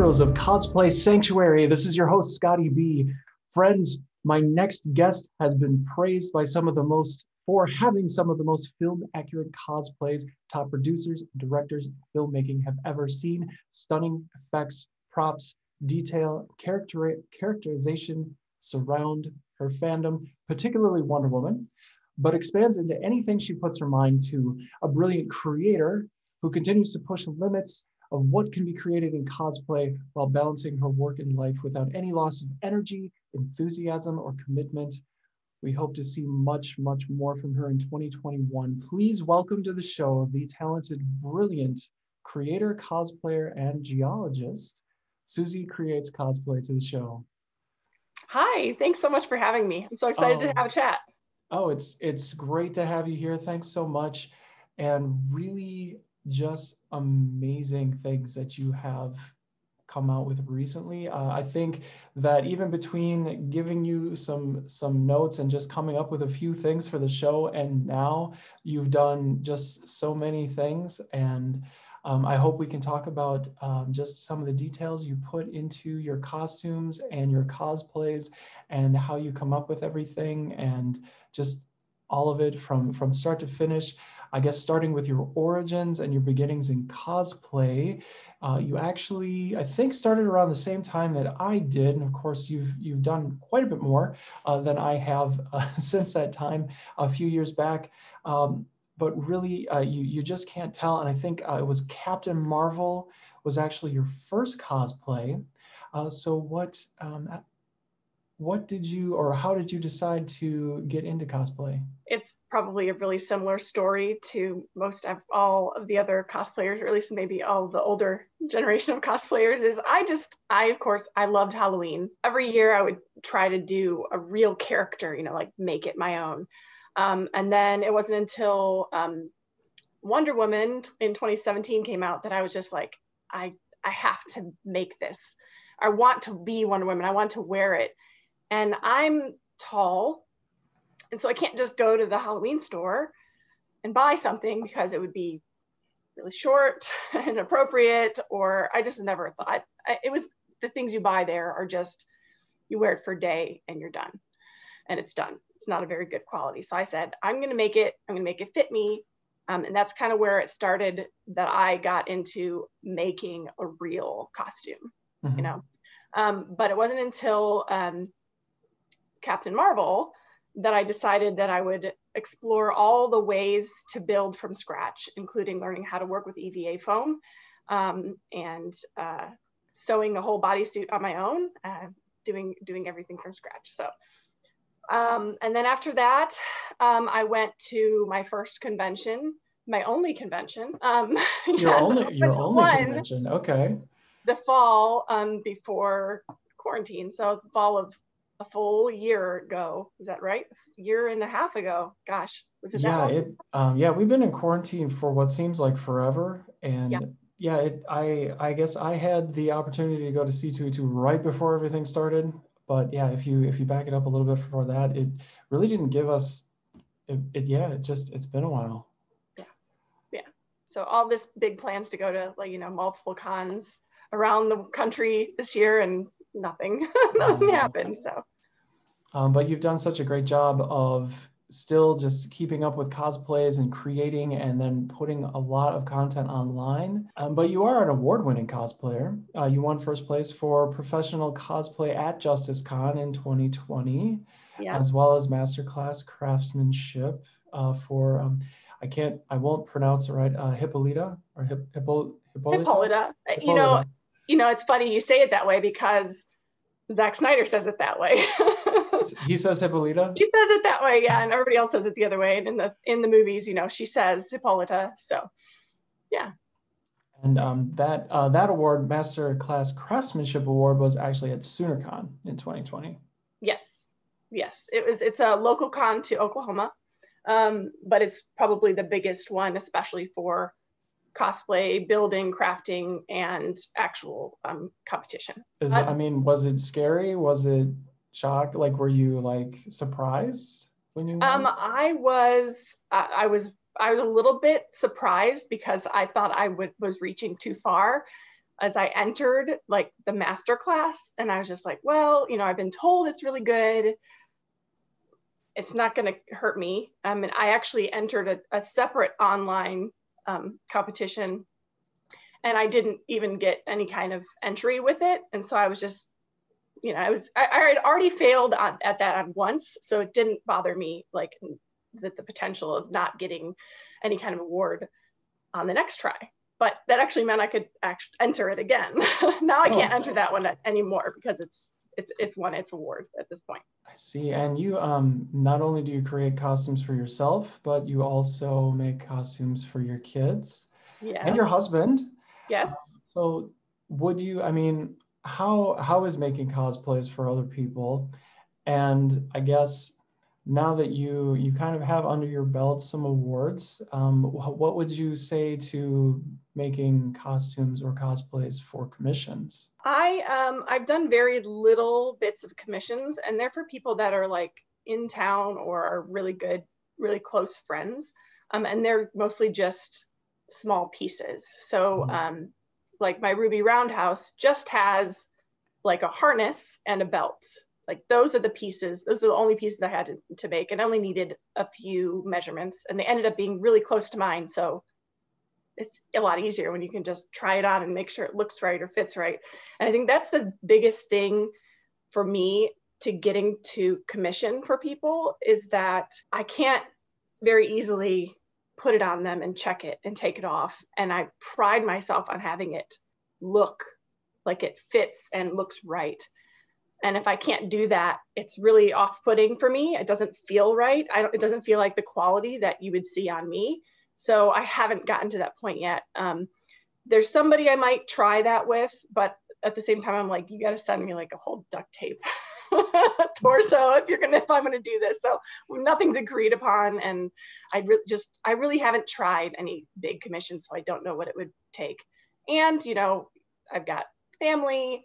heroes of Cosplay Sanctuary. This is your host, Scotty B. Friends, my next guest has been praised by some of the most for having some of the most film accurate cosplays top producers, directors, filmmaking have ever seen. Stunning effects, props, detail, characterization surround her fandom, particularly Wonder Woman, but expands into anything she puts her mind to. A brilliant creator who continues to push limits of what can be created in cosplay while balancing her work and life without any loss of energy, enthusiasm, or commitment. We hope to see much, much more from her in 2021. Please welcome to the show the talented, brilliant creator, cosplayer, and geologist, Susie Creates Cosplay, to the show. Hi, thanks so much for having me. I'm so excited to have a chat. Oh, it's great to have you here. Thanks so much. And really just amazing things that you have come out with recently. I think that even between giving you some notes and just coming up with a few things for the show, and now you've done just so many things. And I hope we can talk about just some of the details you put into your costumes and your cosplays and how you come up with everything and just all of it from start to finish. I guess starting with your origins and your beginnings in cosplay, you actually, I think, started around the same time that I did, and of course, you've done quite a bit more than I have since that time, a few years back. But really, you just can't tell. And I think it was Captain Marvel was actually your first cosplay. So what did you, or how did you decide to get into cosplay? It's probably a really similar story to most of all of the other cosplayers, or at least maybe all the older generation of cosplayers. Of course, I loved Halloween. Every year I would try to do a real character, like make it my own. And then it wasn't until Wonder Woman in 2017 came out that I was just like, I have to make this. I want to be Wonder Woman. I want to wear it. And I'm tall, and so I can't just go to the Halloween store and buy something because it would be really short and inappropriate, or I just never thought. It was the things you buy there are just, you wear it for a day and you're done, and it's done. It's not a very good quality. So I said, I'm gonna make it fit me. And that's kind of where it started, that I got into making a real costume, But it wasn't until Captain Marvel that I decided that I would explore all the ways to build from scratch, including learning how to work with EVA foam and sewing a whole bodysuit on my own, doing everything from scratch. So, and then after that, I went to my first convention, my only convention. Your only convention, okay. The fall before quarantine, so fall of a full year ago. Is that right? A year and a half ago. Gosh, was it that long? Yeah, we've been in quarantine for what seems like forever. And I guess I had the opportunity to go to C2E2 right before everything started. But yeah, if you back it up a little bit before that, it really didn't give us it's been a while. Yeah. So all this big plans to go to multiple cons around the country this year, and nothing happened. So but you've done such a great job of still just keeping up with cosplays and creating and then putting a lot of content online. But you are an award-winning cosplayer. You won first place for professional cosplay at Justice Con in 2020, as well as masterclass craftsmanship for I won't pronounce it right, Hippolyta or Hippolyta. It's funny you say it that way because Zack Snyder says it that way. He says Hippolyta? He says it that way, yeah, and everybody else says it the other way. And in the movies, she says Hippolyta. So, yeah. And that award, Master Class Craftsmanship Award, was actually at SoonerCon in 2020. Yes. It's a local con to Oklahoma, but it's probably the biggest one, especially for cosplay, building, crafting, and actual competition. Was it scary? Was it shocked? Like, were you surprised when you won? I was a little bit surprised because I thought I was reaching too far. as I entered like the master class, and I was just like, well, you know, I've been told it's really good. It's not going to hurt me. And I actually entered a separate online competition, and I didn't even get any kind of entry with it. And so I was just, you know, I had already failed at that once, so it didn't bother me, like the potential of not getting any kind of award on the next try. But that actually meant I could enter it again. Now I can't enter that one anymore because it's won its award at this point. I see. And you not only do you create costumes for yourself, but you also make costumes for your kids and your husband. Yes. So would you, I mean, how is making cosplays for other people? And I guess now that you kind of have under your belt some awards, what would you say to making costumes or cosplays for commissions? I've done very little bits of commissions, and they're for people that are like in town or are really good, really close friends, and they're mostly just small pieces. So like my Ruby Roundhouse just has like a harness and a belt. Like those are the pieces, those are the only pieces I had to make, and I only needed a few measurements, and they ended up being really close to mine. So it's a lot easier when you can just try it on and make sure it looks right or fits right. And I think that's the biggest thing for me to getting to commission for people, is that I can't very easily put it on them and check it and take it off. And I pride myself on having it look like it fits and looks right. And if I can't do that, it's really off-putting for me. It doesn't feel right. It doesn't feel like the quality that you would see on me. So I haven't gotten to that point yet. There's somebody I might try that with, but at the same time, I'm like, you got to send me like a whole duct tape torso if I'm going to do this. So nothing's agreed upon, and I really haven't tried any big commissions, so I don't know what it would take. And you know, I've got family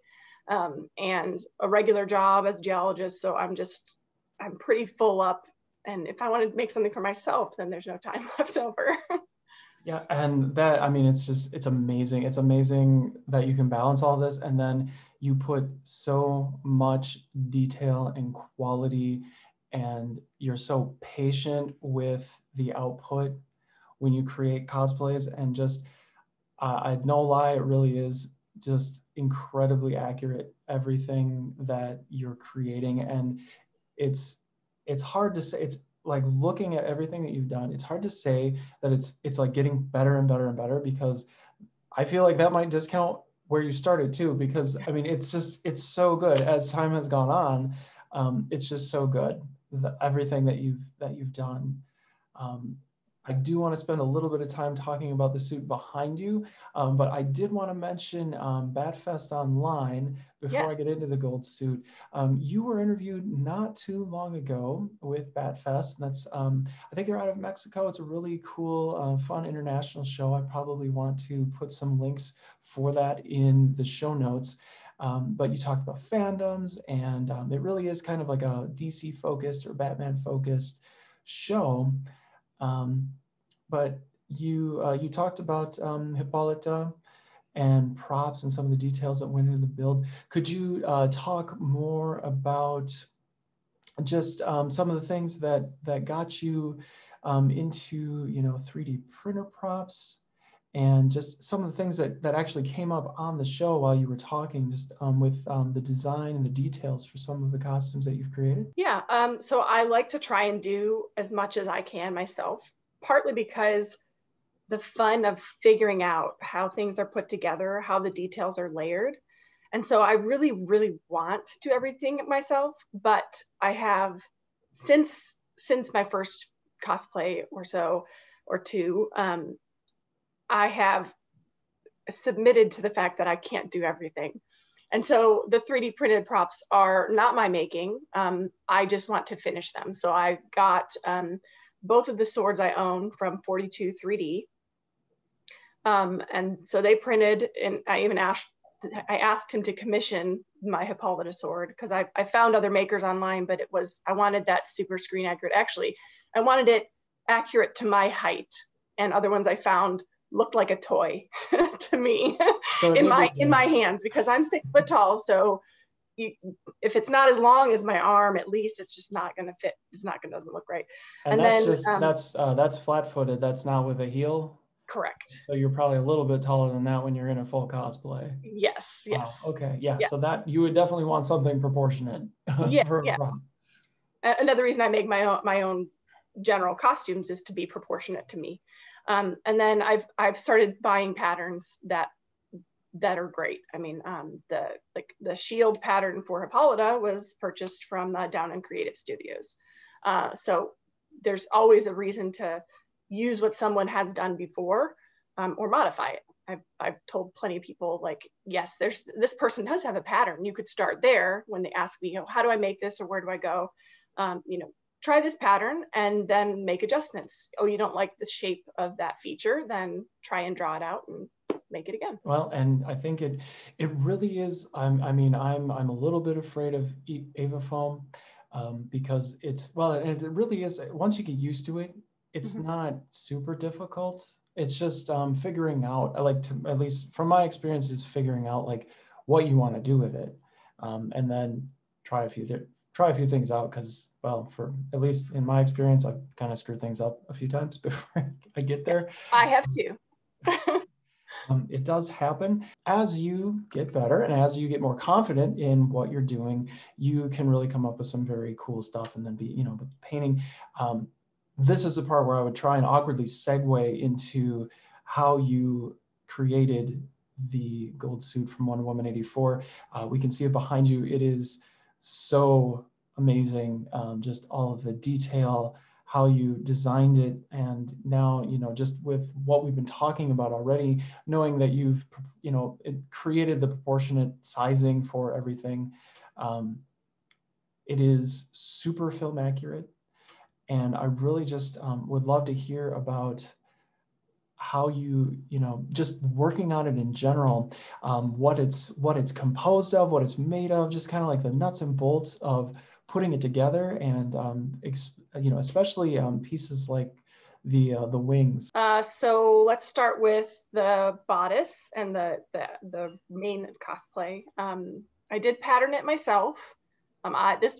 and a regular job as a geologist, so I'm pretty full up. And if I want to make something for myself, then there's no time left over. Yeah, and that, I mean, it's amazing. It's amazing that you can balance all this, and then you put so much detail and quality, and you're so patient with the output when you create cosplays. And just, I no lie, it really is just incredibly accurate, everything that you're creating. And it's hard to say. It's like looking at everything that you've done, it's hard to say that it's like getting better and better and better, because I feel like that might discount where you started too, because I mean, it's so good as time has gone on. It's just so good, everything that you've done. I do want to spend a little bit of time talking about the suit behind you, but I did want to mention Batfest Online before I get into the gold suit. You were interviewed not too long ago with Batfest. That's I think they're out of Mexico. It's a really cool, fun international show. I probably want to put some links for that in the show notes. But you talked about fandoms, and it really is kind of like a DC focused or Batman focused show. But you talked about Hippolyta and props and some of the details that went into the build. Could you talk more about just some of the things that got you into 3D printer props, and just some of the things that actually came up on the show while you were talking, just with the design and the details for some of the costumes that you've created? Yeah, so I like to try and do as much as I can myself, partly because the fun of figuring out how things are put together, how the details are layered. And so I really, really want to do everything myself, but I have, since my first cosplay or two, I have submitted to the fact that I can't do everything. And so the 3D printed props are not my making. I just want to finish them. So I got both of the swords I own from 42 3D. And so they printed, and I asked him to commission my Hippolyta sword, because I found other makers online, but I wanted that super screen accurate. Actually, I wanted it accurate to my height, and other ones I found looked like a toy to me So in my hands, because I'm 6 foot tall. So if it's not as long as my arm, at least it's just not going to fit. Doesn't look right. And that's flat-footed. That's not with a heel. Correct. So you're probably a little bit taller than that when you're in a full cosplay. Yes. Yes. Wow. Okay. Yeah. So that you would definitely want something proportionate. For a prop. Another reason I make my own general costumes is to be proportionate to me. And then I've started buying patterns that are great. I mean, the shield pattern for Hippolyta was purchased from Down in Creative Studios. So there's always a reason to use what someone has done before, or modify it. I've told plenty of people, like, yes, this person does have a pattern. You could start there when they ask me, how do I make this, or where do I go? Try this pattern and then make adjustments. Oh, you don't like the shape of that feature, then try and draw it out and make it again. Well, and I think it really is. I'm a little bit afraid of Ava foam, because it really is. Once you get used to it, it's not super difficult. It's just figuring out. I like to, at least from my experience, is figuring out like what you want to do with it, and then try a few things out, because, well, for at least in my experience, I've kind of screwed things up a few times before I get there. Yes, I have too. It does happen. As you get better and as you get more confident in what you're doing, you can really come up with some very cool stuff. And then with painting, this is the part where I would try and awkwardly segue into how you created the gold suit from Wonder Woman 84. We can see it behind you. It is so amazing, just all of the detail, how you designed it, and now, just with what we've been talking about already, knowing that you've, it created the proportionate sizing for everything. It is super film accurate, and I really just would love to hear about how you, just working on it in general, what it's composed of, what it's made of, just kind of like the nuts and bolts of putting it together, and especially pieces like the wings. So let's start with the bodice and the main cosplay. I did pattern it myself.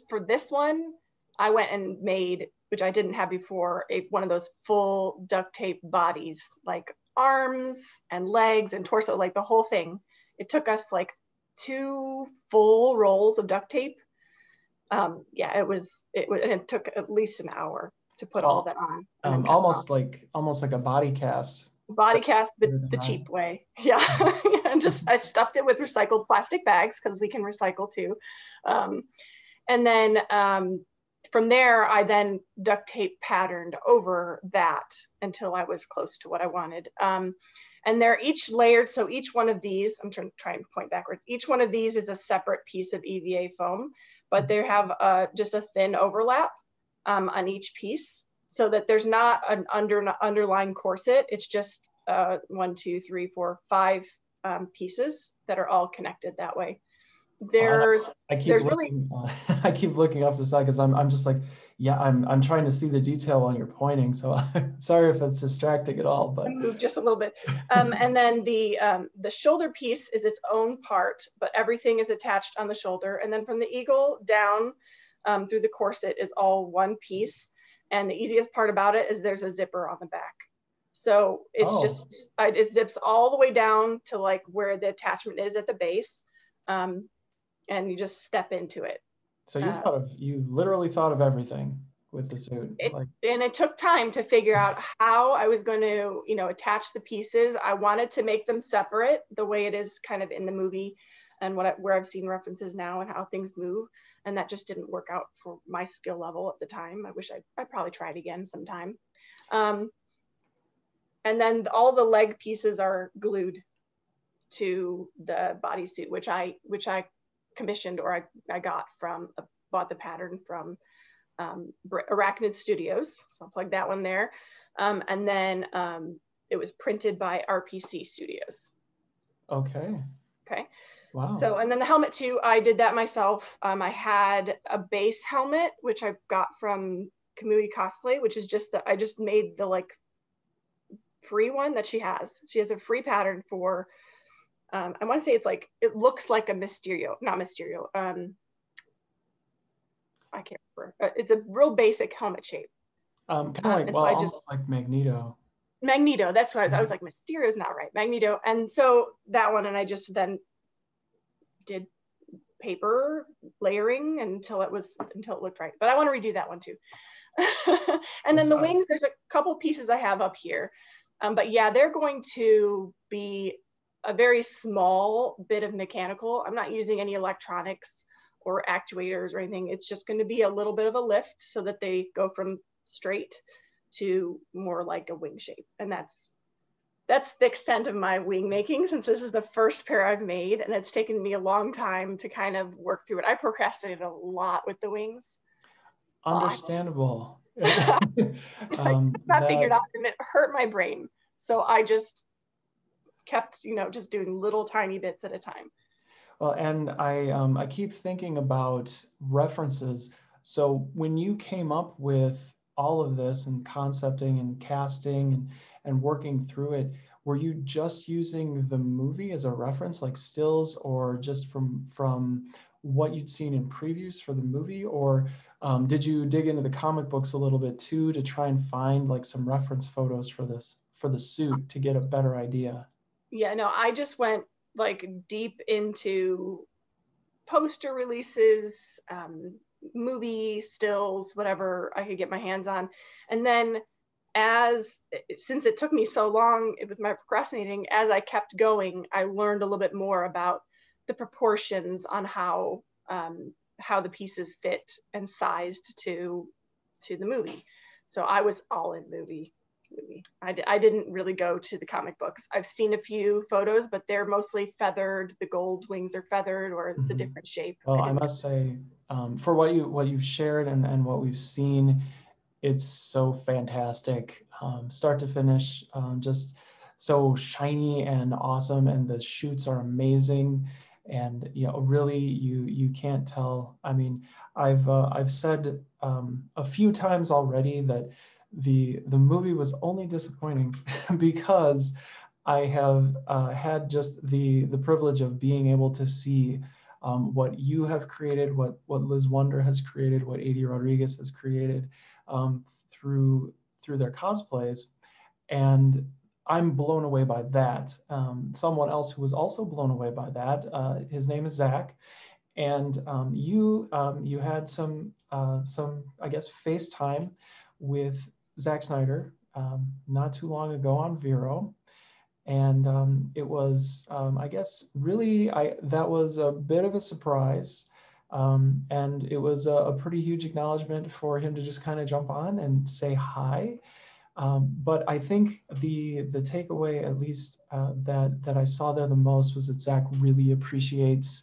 For this one, I went and made, which I didn't have before, one of those full duct tape bodies, like arms and legs and torso, like the whole thing. It took us like 2 full rolls of duct tape. It took at least an hour to put all that on. Almost like a body cast. Body cast, but the cheap way. Yeah. And I stuffed it with recycled plastic bags, because we can recycle too. And then from there, I then duct tape patterned over that until I was close to what I wanted. And they're each layered. So each one of these, I'm trying to point backwards. Each one of these is a separate piece of EVA foam, but they have just a thin overlap on each piece, so that there's not an underlying corset. It's just 1, 2, 3, 4, 5 pieces that are all connected that way. I keep looking off the side, because I'm just like, yeah, I'm trying to see the detail while you're pointing. So sorry if it's distracting at all, but move just a little bit. And then the shoulder piece is its own part, but everything is attached on the shoulder. And then from the eagle down through the corset is all one piece. And the easiest part about it is there's a zipper on the back. So it's just, it zips all the way down to like where the attachment is at the base. And you just step into it. So you literally thought of everything with the suit. And it took time to figure out how I was going to, attach the pieces. I wanted to make them separate the way it is kind of in the movie, and where I've seen references now and how things move. And that just didn't work out for my skill level at the time. I wish I'd probably try it again sometime. And then all the leg pieces are glued to the bodysuit, which I commissioned, or I bought the pattern from Arachnid Studios. So I'll plug that one there. And then it was printed by RPC Studios. Okay. Wow. So, and then the helmet too, I did that myself. I had a base helmet, which I got from Kamui Cosplay, which is I just made the like free one that she has. She has a free pattern for, I want to say it's like, it looks like a Mysterio, not Mysterio. I can't remember. It's a real basic helmet shape. Kind of like, well, so almost like Magneto. Magneto, that's what I was like, Mysterio's not right, Magneto. And so that one, and I just then did paper layering until it looked right. But I want to redo that one too. And then the wings, there's a couple pieces I have up here. But yeah, they're going to be a very small bit of mechanical. I'm not using any electronics or actuators or anything. It's just going to be a little bit of a lift so that they go from straight to more like a wing shape. And that's the extent of my wing making, since this is the first pair I've made, and it's taken me a long time to kind of work through it. I procrastinated a lot with the wings. Understandable. I figured out, and it hurt my brain. So I just kept, just doing little tiny bits at a time. Well, and I keep thinking about references. So when you came up with all of this and concepting and casting and working through it, were you just using the movie as a reference, like stills, or just from what you'd seen in previews for the movie, or did you dig into the comic books a little bit too to try and find like some reference photos for the suit to get a better idea? Yeah, no, I just went like deep into poster releases, movie stills, whatever I could get my hands on. And then since it took me so long with my procrastinating, as I kept going, I learned a little bit more about the proportions on how the pieces fit and sized to the movie. So I was all in movie. I didn't really go to the comic books. I've seen a few photos, but they're mostly feathered. The gold wings are feathered, or it's a different shape. Well, I must say, for what you've shared and what we've seen, it's so fantastic, start to finish, just so shiny and awesome, and the shoots are amazing. And really, you can't tell. I mean, I've said a few times already that the movie was only disappointing because I have had just the privilege of being able to see what you have created, what Liz Wonder has created, what Adi Rodriguez has created through their cosplays, and I'm blown away by that. Someone else who was also blown away by that, his name is Zach, and you had some I guess FaceTime with Zack Snyder not too long ago on Vero. And it was, I guess, really, that was a bit of a surprise. And it was a pretty huge acknowledgement for him to just kind of jump on and say hi. But I think the takeaway, at least that I saw there the most, was that Zach really appreciates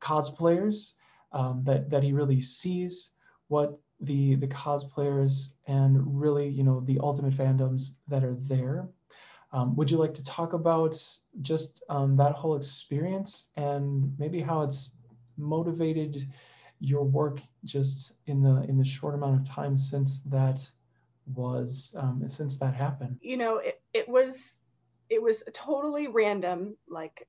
cosplayers, that he really sees what the cosplayers and really, the ultimate fandoms that are there. Would you like to talk about just that whole experience and maybe how it's motivated your work just in the short amount of time since that happened? It was totally random. Like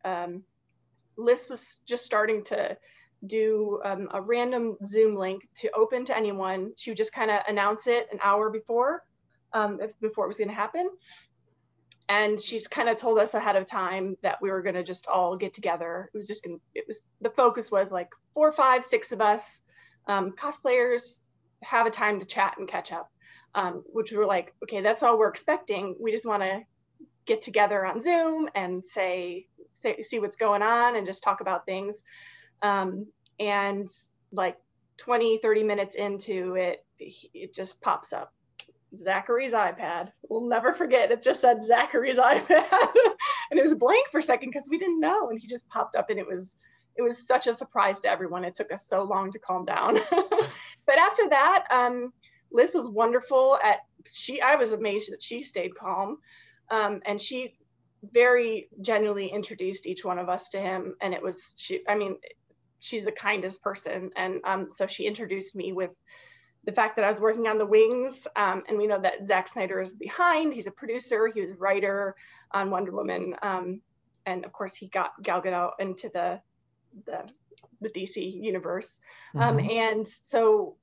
Liz was just starting to do a random Zoom link to open to anyone. She would just kind of announce it an hour before it was going to happen. And she's kind of told us ahead of time that we were going to just all get together. The focus was like 4, 5, 6 of us, cosplayers, have a time to chat and catch up, which we were like, okay, that's all we're expecting. We just want to get together on Zoom and see what's going on and just talk about things. And like 20, 30 minutes into it, it just pops up. Zachary's iPad. We'll never forget. It just said Zachary's iPad. And it was blank for a second because we didn't know. And he just popped up, and it was such a surprise to everyone. It took us so long to calm down. But after that, Liz was wonderful I was amazed that she stayed calm. And she very genuinely introduced each one of us to him. And she's the kindest person. And so she introduced me with the fact that I was working on the wings, and we know that Zack Snyder is behind. He's a producer, he was a writer on Wonder Woman, and of course he got Gal Gadot into the DC universe. And so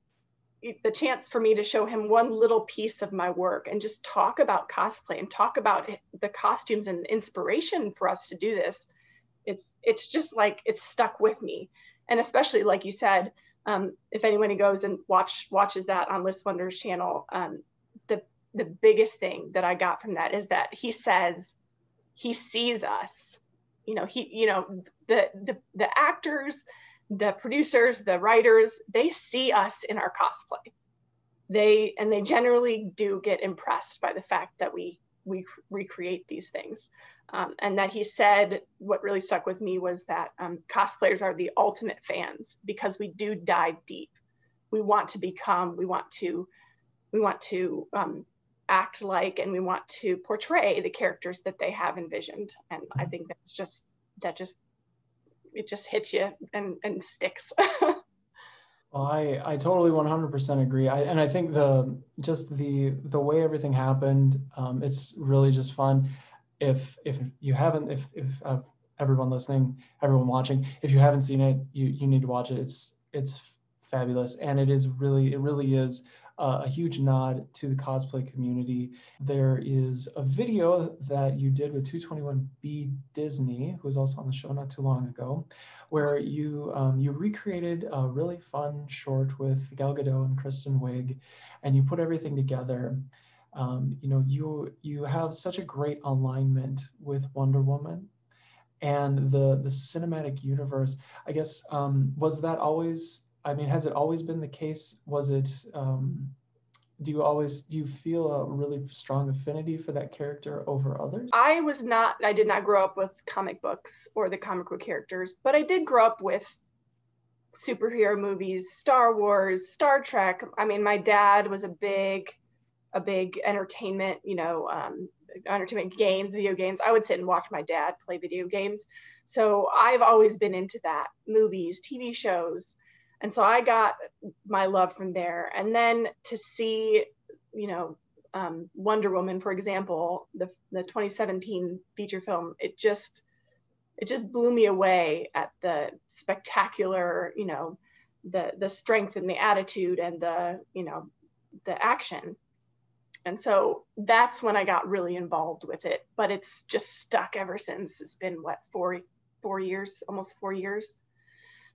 the chance for me to show him one little piece of my work and just talk about cosplay and talk about the costumes and inspiration for us to do this, it's just like, it's stuck with me. And especially like you said, if anyone goes and watches that on Liz Wonder's channel, the biggest thing that I got from that is that he says he sees us. The actors, the producers, the writers, they see us in our cosplay. They generally do get impressed by the fact that we recreate these things. And that he said, what really stuck with me was that cosplayers are the ultimate fans because we do dive deep. We want to act like, and we want to portray the characters that they have envisioned. And I think it just hits you and sticks. Well, I totally 100% agree. And I think the way everything happened, it's really just fun. If you haven't, if everyone listening, everyone watching, if you haven't seen it, you need to watch it. It's fabulous, and it really is a huge nod to the cosplay community. There is a video that you did with 221B Disney, who was also on the show not too long ago, where you recreated a really fun short with Gal Gadot and Kristen Wiig, and you put everything together. You have such a great alignment with Wonder Woman and the cinematic universe. I guess, was that always, I mean, has it always been the case? Was it, do you feel a really strong affinity for that character over others? I did not grow up with comic books or the comic book characters, but I did grow up with superhero movies, Star Wars, Star Trek. I mean, my dad was a big entertainment, entertainment games, video games. I would sit and watch my dad play video games. So I've always been into that, movies, TV shows. And so I got my love from there. And then to see, Wonder Woman, for example, the 2017 feature film, it just blew me away at the spectacular, the strength and the attitude and the action. And so that's when I got really involved with it, but it's just stuck ever since. It's been what, 4 years, almost 4 years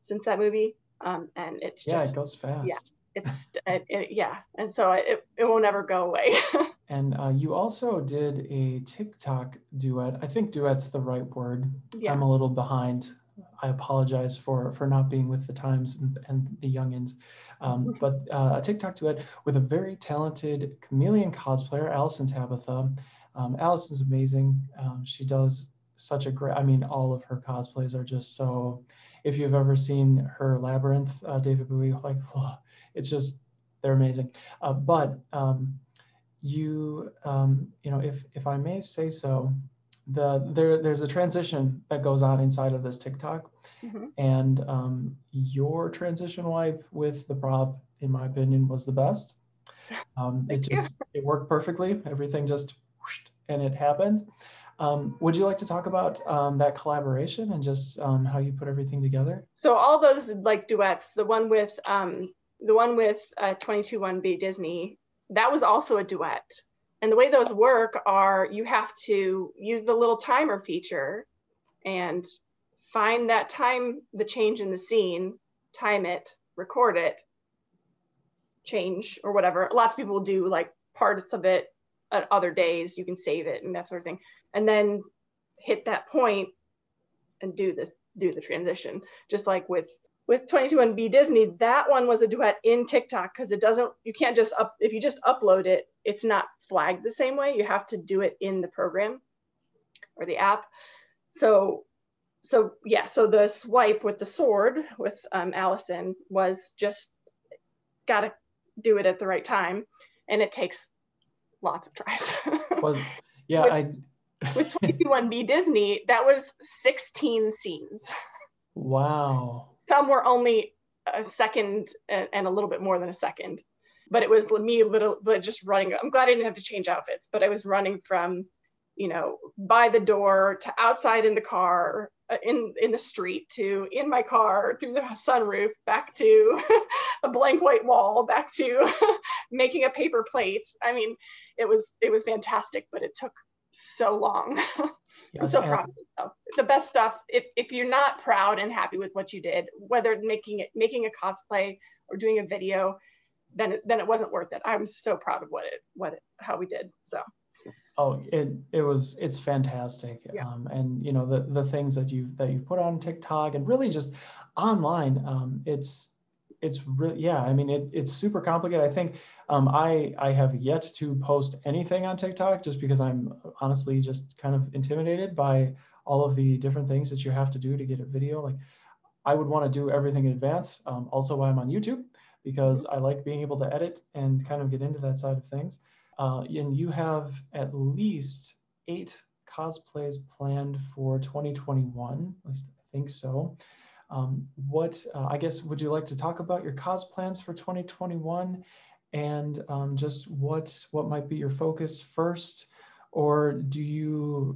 since that movie. And it's just, it goes fast. Yeah, and so it won't ever go away. And you also did a TikTok duet. I think duet's the right word. Yeah. I'm a little behind. I apologize for not being with the times and the youngins. But a TikTok duet with a very talented chameleon cosplayer, Allison Tabitha. Allison's amazing. She does such a great, I mean, all of her cosplays are just so, if you've ever seen her Labyrinth, David Bowie, like, it's just, they're amazing. But if I may say so, there's a transition that goes on inside of this TikTok. And your transition wipe with the prop, in my opinion, was the best. It worked perfectly. Everything just whooshed, and it happened. Would you like to talk about that collaboration and just how you put everything together? So all those like duets, the one with 221B Disney, that was also a duet. And the way those work are, you have to use the little timer feature and find that time, the change in the scene, time it, record it, change or whatever. Lots of people do like parts of it at other days. You can save it and that sort of thing. And then hit that point and do the transition. Just like with 221B Disney, that one was a duet in TikTok because you can't just if you just upload it, it's not flagged the same way. You have to do it in the program or the app. So the swipe with the sword with Allison was just gotta do it at the right time, and it takes lots of tries. Well, yeah, with 221B Disney, that was 16 scenes. Wow. Some were only a second and a little bit more than a second. but it was me just running. I'm glad I didn't have to change outfits, but I was running from, you know, by the door to outside in the car, in the street, to in my car, through the sunroof, back to a blank white wall, back to making a paper plate. I mean, it was fantastic, but it took so long. I'm so proud of it though. The best stuff, if you're not proud and happy with what you did, whether making a cosplay or doing a video, then it wasn't worth it. I'm so proud of how we did. So oh, it's fantastic. yeah. And you know, the things that you put on TikTok and really just online, it's really, yeah, I mean, it's super complicated. I think I have yet to post anything on TikTok just because I'm honestly just kind of intimidated by all of the different things that you have to do to get a video. Like, I would want to do everything in advance. Also why I'm on YouTube, because I like being able to edit and kind of get into that side of things. And you have at least 8 cosplays planned for 2021, at least I think so. I guess, would you like to talk about your cos plans for 2021 and just what might be your focus first? Or do you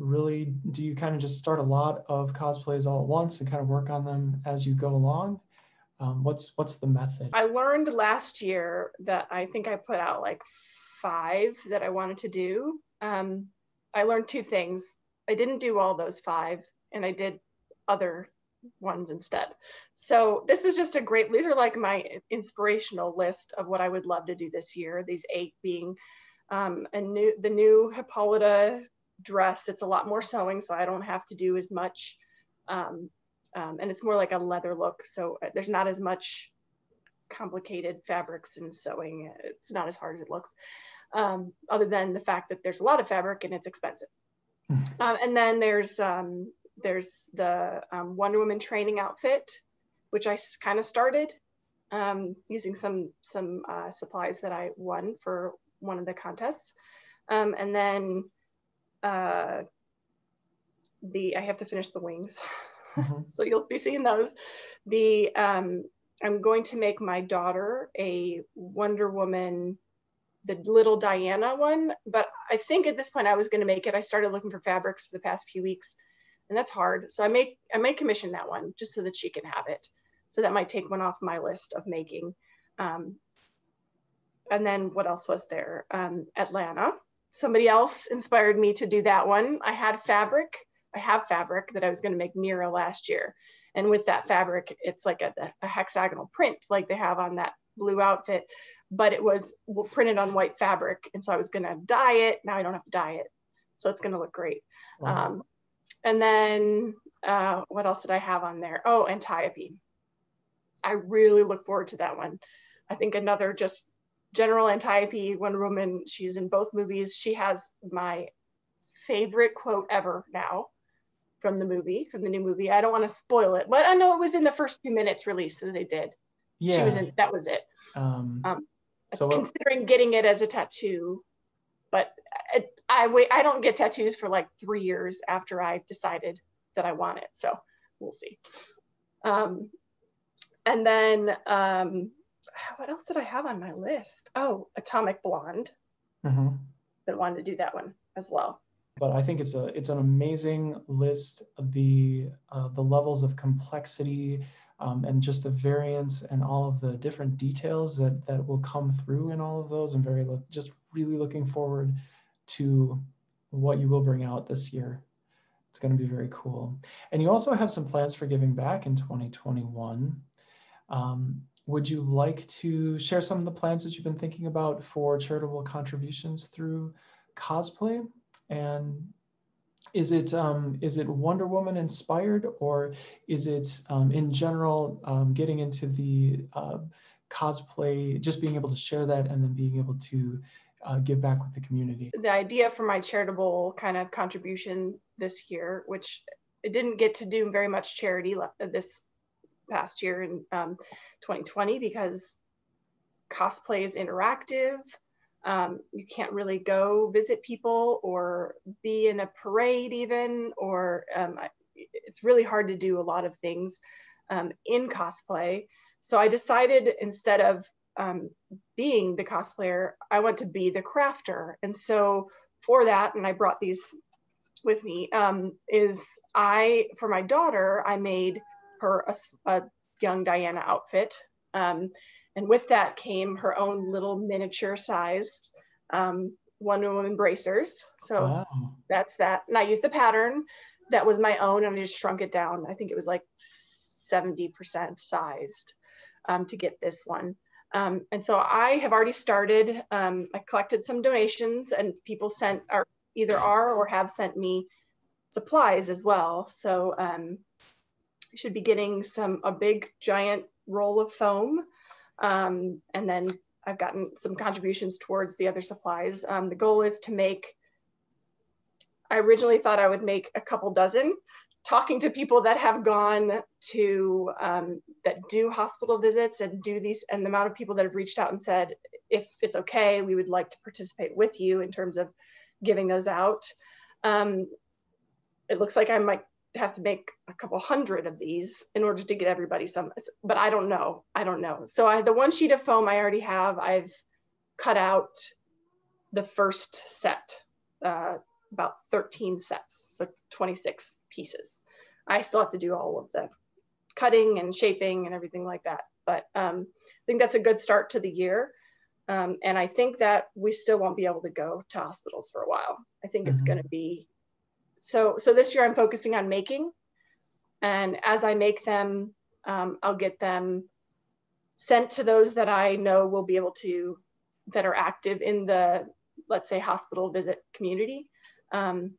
kind of just start a lot of cosplays all at once and kind of work on them as you go along? What's the method? I learned last year that I think I put out like 5 that I wanted to do. I learned 2 things. I didn't do all those 5, and I did other ones instead. So this is just these are like my inspirational list of what I would love to do this year. These 8 being the new Hippolyta dress. It's a lot more sewing, so I don't have to do as much. And it's more like a leather look, so there's not as much complicated fabrics and sewing. It's not as hard as it looks, other than the fact that there's a lot of fabric and it's expensive. And then there's the Wonder Woman training outfit, which I kind of started using some supplies that I won for one of the contests. And then I have to finish the wings. So you'll be seeing those. I'm going to make my daughter a Wonder Woman, the little Diana one, but I think at this point I was going to make it. I started looking for fabrics for the past few weeks, and that's hard. So I may commission that one just so that she can have it. So that might take one off my list of making. And then what else was there? Atlanta. Somebody else inspired me to do that one. I have fabric that I was going to make Mira last year. And with that fabric, it's like a hexagonal print like they have on that blue outfit, but it was printed on white fabric. And so I was going to dye it. Now I don't have to dye it. So it's going to look great. Wow. And then what else did I have on there? Oh, Antiope. I really look forward to that one. I think another just general Antiope Wonder Woman. She's in both movies. She has my favorite quote ever now from the new movie. I don't want to spoil it, but I know it was in the first 2 minutes release that they did. Yeah. She was in, that was it. So considering getting it as a tattoo, but I don't get tattoos for like 3 years after I decided that I want it. So we'll see. And then what else did I have on my list? Oh, Atomic Blonde. But wanted to do that one as well. But I think it's an amazing list of the levels of complexity and just the variance and all of the different details that will come through in all of those. I'm just really looking forward to what you will bring out this year. It's going to be very cool. And you also have some plans for giving back in 2021. Would you like to share some of the plans that you've been thinking about for charitable contributions through cosplay? And is it Wonder Woman inspired, or is it in general getting into the cosplay, just being able to share that and then being able to give back with the community? The idea for my charitable kind of contribution this year, which I didn't get to do very much charity this past year in 2020 because cosplay is interactive. You can't really go visit people or be in a parade even, or it's really hard to do a lot of things in cosplay. So I decided instead of being the cosplayer, I want to be the crafter. And so for that, and I brought these with me, for my daughter, I made her a young Diana outfit. And with that came her own little miniature sized Wonder Woman bracers. So wow. That's that. And I used the pattern that was my own, and I just shrunk it down. I think it was like 70% sized to get this one. And so I have already started. I collected some donations, and people either are or have sent me supplies as well. So I should be getting a big giant roll of foam. And then I've gotten some contributions towards the other supplies. The goal is to I originally thought I would make a couple dozen. Talking to people that have gone to, that do hospital visits and do these, and the amount of people that have reached out and said, if it's okay, we would like to participate with you in terms of giving those out. It looks like I might have to make a couple hundred of these in order to get everybody some, but I don't know. So the one sheet of foam I already have, I've cut out the first set, about 13 sets, so 26 pieces. I still have to do all of the cutting and shaping and everything like that. But I think that's a good start to the year. And I think that we still won't be able to go to hospitals for a while. I think it's going to be, so this year I'm focusing on making. And as I make them, I'll get them sent to those that I know will be able to, that are active in the, let's say, hospital visit community. And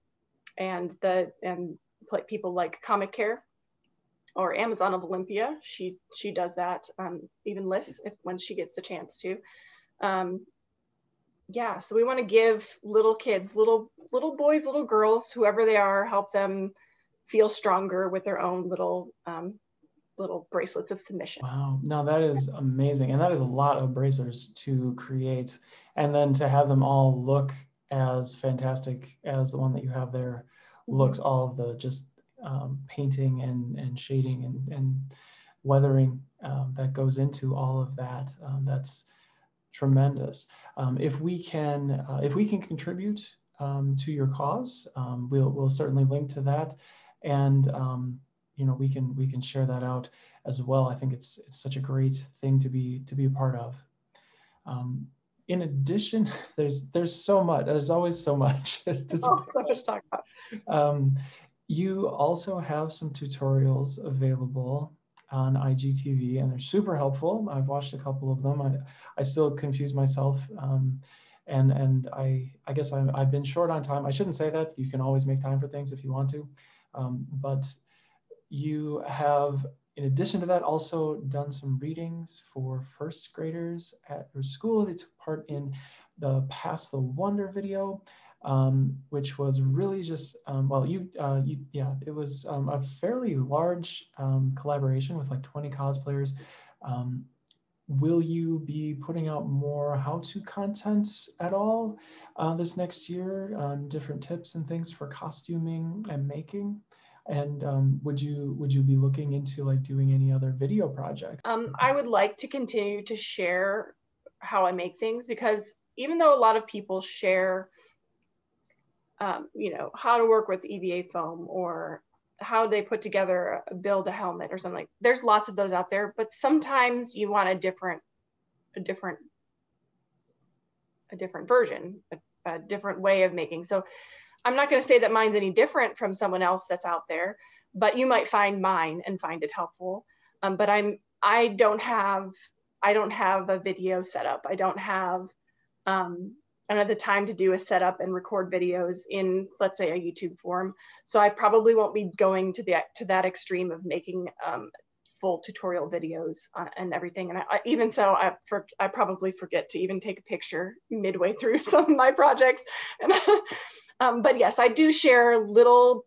people like Comic Care or Amazon of Olympia, she does that. Even Liz, when she gets the chance to. Yeah, so we want to give little kids, little boys, little girls, whoever they are, help them feel stronger with their own little bracelets of submission. Wow, no, that is amazing. And that is a lot of bracers to create. And then to have them all look as fantastic as the one that you have there looks, all of the just painting and shading and weathering that goes into all of that. That's tremendous. If we can contribute to your cause, we'll certainly link to that, and we can share that out as well. I think it's such a great thing to be a part of. In addition, there's so much. There's always so much to so much to talk about. You also have some tutorials available on IGTV, and they're super helpful. I've watched a couple of them. I still confuse myself, and I guess I've been short on time. I shouldn't say that. You can always make time for things if you want to, but you have, in addition to that, also done some readings for first graders at your school. They took part in the Pass the Wonder video, which was really just, it was a fairly large collaboration with like 20 cosplayers. Will you be putting out more how-to content at all this next year, different tips and things for costuming and making? And would you be looking into like doing any other video projects? I would like to continue to share how I make things, because even though a lot of people share, how to work with EVA foam or how they put together, build a helmet or something, there's lots of those out there, but sometimes you want a different version, a different way of making. So I'm not going to say that mine's any different from someone else that's out there, but you might find mine and find it helpful. But I don't have a video setup. I don't have the time to do a setup and record videos in, let's say, a YouTube form. So I probably won't be going to that extreme of making full tutorial videos and everything. And I probably forget to even take a picture midway through some of my projects. And but yes, I do share little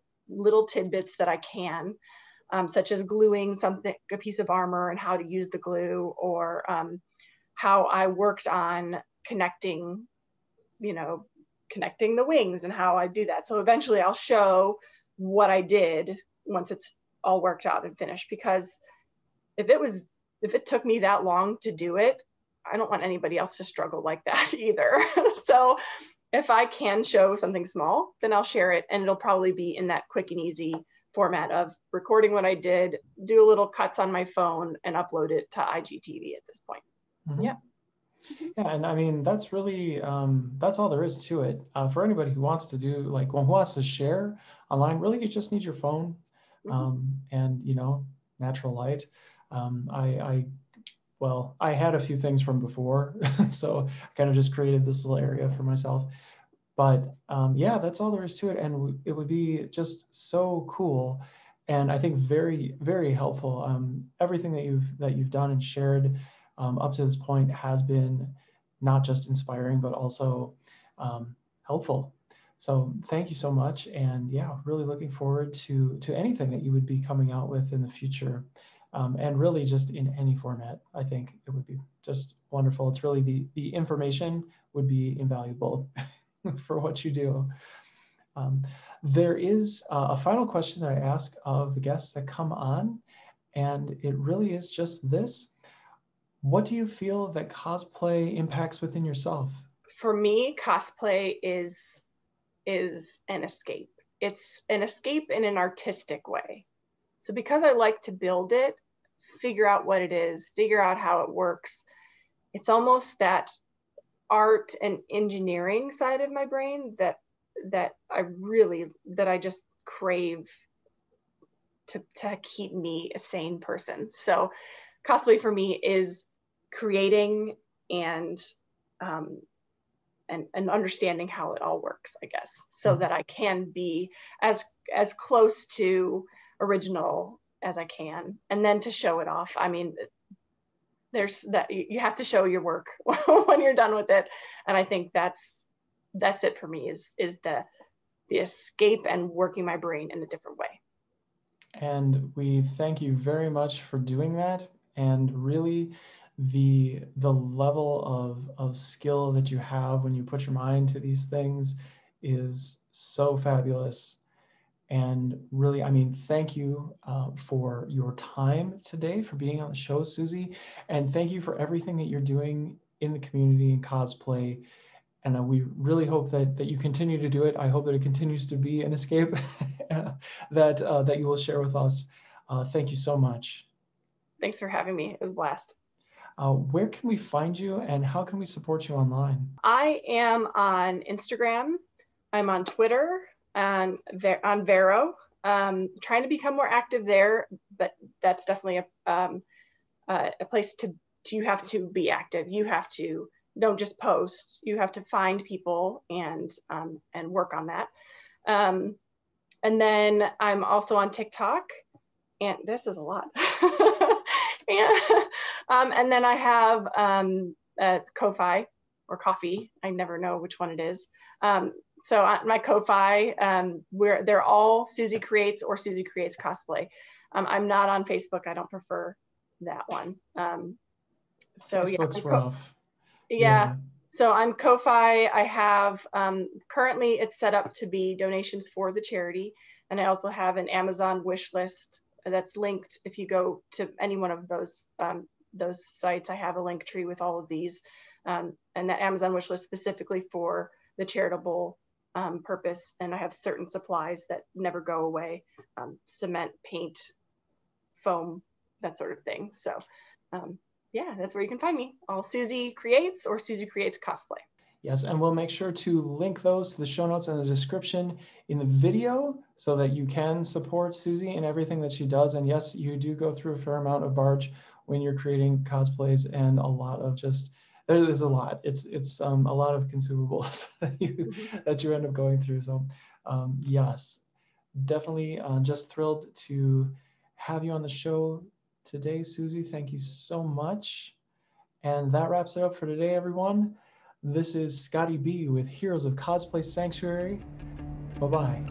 tidbits that I can, such as gluing a piece of armor and how to use the glue, or how I worked on connecting the wings and how I do that. So eventually I'll show what I did once it's all worked out and finished, because if it took me that long to do it, I don't want anybody else to struggle like that either. So if I can show something small, then I'll share it, and it'll probably be in that quick and easy format of recording what I did, do a little cuts on my phone, and upload it to IGTV at this point. Mm-hmm. Yeah. Yeah, and I mean, that's really, that's all there is to it. For anybody who wants to do, like, well, who wants to share online, really, you just need your phone, and, you know, natural light. Well, I had a few things from before, so I kind of just created this little area for myself. But yeah, that's all there is to it, and it would be just so cool, and I think very, very helpful. Everything that you've done and shared up to this point has been not just inspiring, but also helpful. So thank you so much, and yeah, really looking forward to anything that you would be coming out with in the future, and really just in any format. I think it would be just wonderful. It's really the information would be invaluable for what you do. There is a final question that I ask of the guests that come on, and it really is just this. What do you feel that cosplay impacts within yourself? For me, cosplay is an escape. It's an escape in an artistic way. So because I like to build it, figure out what it is, figure out how it works, it's almost that art and engineering side of my brain that I just crave to keep me a sane person. So cosplay for me is creating and understanding how it all works, I guess, so that I can be as close to original as I can, and then to show it off. I mean, there's that, you have to show your work when you're done with it, and I think that's it for me, is the escape and working my brain in a different way. And we thank you very much for doing that, and really the level of skill that you have when you put your mind to these things is so fabulous. And really, I mean, thank you for your time today, for being on the show, Susie. And thank you for everything that you're doing in the community and cosplay. And we really hope that you continue to do it. I hope that it continues to be an escape that you will share with us. Thank you so much. Thanks for having me. It was a blast. Where can we find you, and how can we support you online? I am on Instagram. I'm on Twitter and on Vero. Trying to become more active there, but that's definitely a place to you have to be active. You have to, don't just post. You have to find people and work on that. And then I'm also on TikTok, and this is a lot. And then I have Ko-Fi or Coffee. I never know which one it is. So on my Ko-Fi, where they're all Susie Creates or Susie Creates Cosplay. I'm not on Facebook. I don't prefer that one. So Facebook's yeah, rough. Yeah. So on Ko-Fi, I have currently it's set up to be donations for the charity, and I also have an Amazon wish list that's linked. If you go to any one of those sites, I have a link tree with all of these, and that Amazon wish list specifically for the charitable purpose. And I have certain supplies that never go away: cement, paint, foam, that sort of thing. So yeah, that's where you can find me. All Susie Creates or Susie Creates Cosplay. Yes, and we'll make sure to link those to the show notes and the description in the video so that you can support Susie and everything that she does. And yes, you do go through a fair amount of barge when you're creating cosplays, and a lot of just, there's a lot. It's a lot of consumables that you end up going through. So yes, definitely just thrilled to have you on the show today, Susie. Thank you so much. And that wraps it up for today, everyone. This is Scotty B with Heroes of Cosplay Sanctuary. Bye-bye.